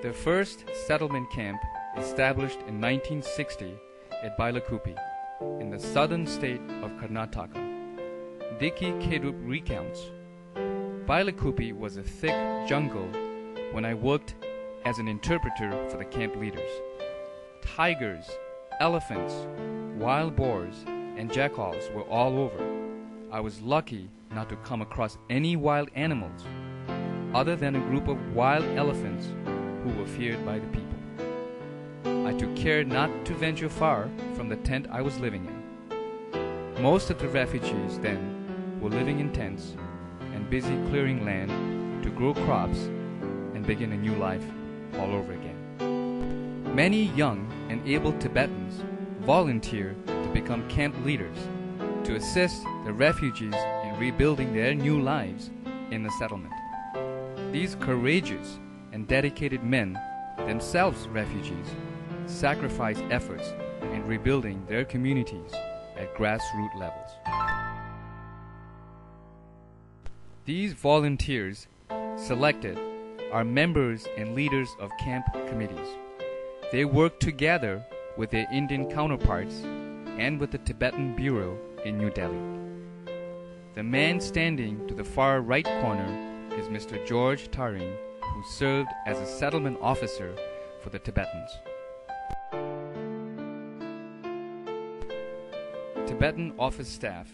The first settlement camp established in 1960 at Bailakupi, in the southern state of Karnataka. Diki Kedup recounts, Bailakupi was a thick jungle when I worked as an interpreter for the camp leaders. Tigers, elephants, wild boars, and jackals were all over. I was lucky not to come across any wild animals, other than a group of wild elephants who were feared by the people. I took care not to venture far from the tent I was living in. Most of the refugees then were living in tents and busy clearing land to grow crops and begin a new life all over again. Many young and able Tibetans volunteered to become camp leaders to assist the refugees in rebuilding their new lives in the settlement. These courageous and dedicated men, themselves refugees, sacrificed efforts in rebuilding their communities at grassroots levels. These volunteers selected are members and leaders of camp committees. They work together with their Indian counterparts and with the Tibetan Bureau in New Delhi. The man standing to the far right corner is Mr. George Taring, who served as a settlement officer for the Tibetans. Tibetan office staff,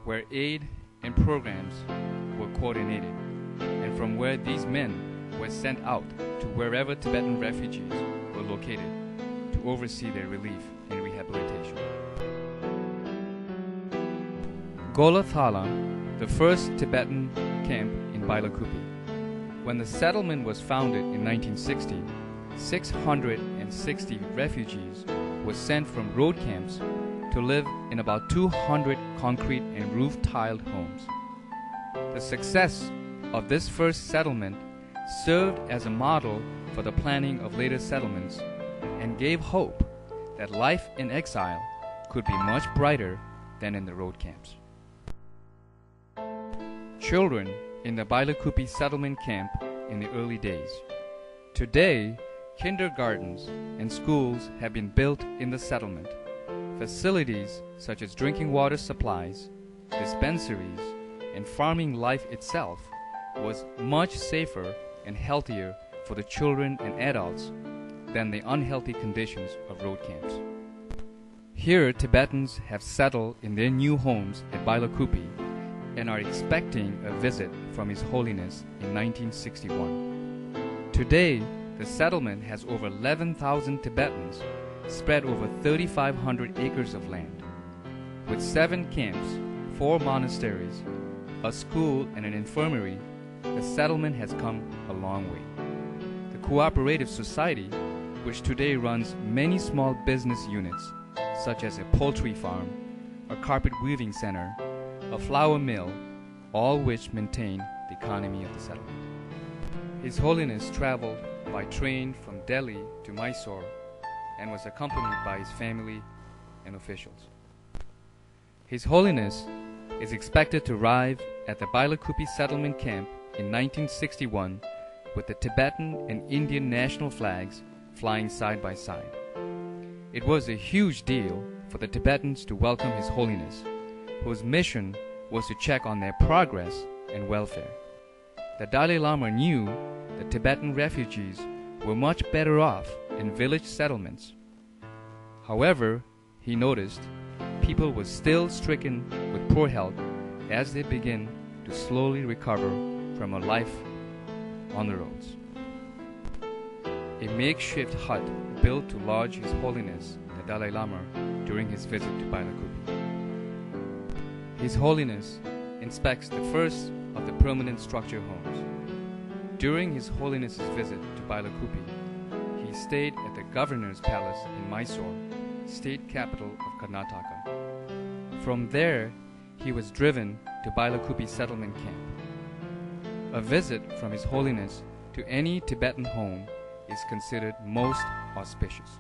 where aid and programs were coordinated, and from where these men were sent out to wherever Tibetan refugees were located to oversee their relief and rehabilitation. Golathala, the first Tibetan camp in Bailakupi. When the settlement was founded in 1960, 660 refugees were sent from road camps to live in about 200 concrete and roof-tiled homes. The success of this first settlement served as a model for the planning of later settlements and gave hope that life in exile could be much brighter than in the road camps. Children in the Bailakupi settlement camp in the early days. Today, kindergartens and schools have been built in the settlement. Facilities such as drinking water supplies, dispensaries, and farming life itself was much safer and healthier for the children and adults than the unhealthy conditions of road camps. Here, Tibetans have settled in their new homes at Bailakupi and are expecting a visit from His Holiness in 1961. Today, the settlement has over 11,000 Tibetans spread over 3,500 acres of land. With 7 camps, 4 monasteries, a school and an infirmary, the settlement has come a long way. The cooperative society, which today runs many small business units, such as a poultry farm, a carpet weaving center, a flour mill, all which maintain the economy of the settlement. His Holiness traveled by train from Delhi to Mysore and was accompanied by his family and officials. His Holiness is expected to arrive at the Bailakupi settlement camp in 1961 with the Tibetan and Indian national flags flying side by side. It was a huge deal for the Tibetans to welcome His Holiness, whose mission was to check on their progress and welfare. The Dalai Lama knew that Tibetan refugees were much better off in village settlements. However, he noticed people were still stricken with poor health as they begin to slowly recover from a life on the roads. A makeshift hut built to lodge His Holiness the Dalai Lama during his visit to Bailakupi. His Holiness inspects the first of the permanent structure homes. During His Holiness's visit to Bailakupi, he stayed at the Governor's Palace in Mysore, state capital of Karnataka. From there, he was driven to Bailakupi settlement camp. A visit from His Holiness to any Tibetan home is considered most auspicious.